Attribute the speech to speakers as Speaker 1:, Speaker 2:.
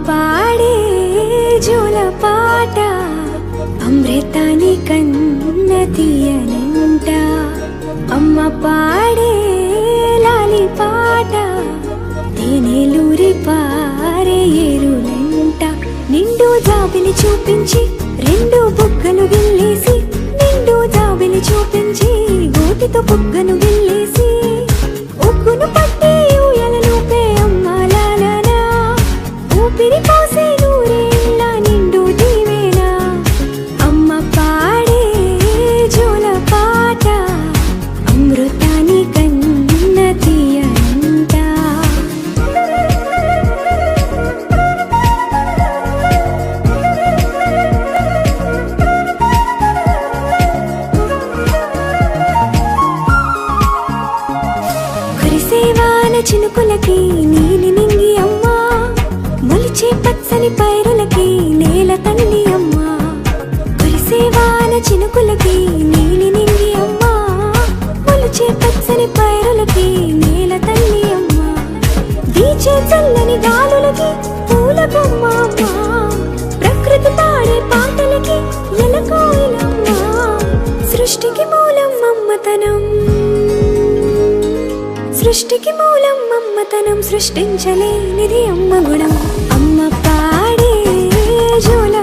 Speaker 1: పాడే జోల పాట అమృతాని కన్న తీయనంట. అమ్మ పాడే లాలి పాట తేనెలూరి పారే ఏరులంట. నిండు జాబిలి చూపించి రెండు బుగ్గలు గిల్లేసి, నిండు జాబిలి చూపించి గోటితో బుగ్గను గిల్లేసి, ఉగ్గును పట్టి ఊయలలోపే అమ్మ లాలనా, ఊపిరి పోసే నూరేళ్ళ నిండు దీవేనా. అమ్మ పాడే జోల పాట అమృతాని కన్న తీయనంట. కురిసేవాన చినుకులకి నీలి నింగి అమ్మా, మొలిచే పచ్చని పైరులకి నేల తల్లి అమ్మా. కురిసేవాన చినుకులకి నీలి నింగి అమ్మా, మొలిచే పచ్చని పైరులకి నేల తల్లి అమ్మా. వీచే చల్లని గాలులకి పూల బొమ్మ అమ్మా, ప్రకృతి పాడే పాటలకి ఎలకోయిలమ్మా. సృష్టికి మూలం మమ్మతనం, సృష్టికి మూలం మమ్మతనం, సృష్టించలేనిది అమ్మ గుణం. అమ్మ పాడే జోల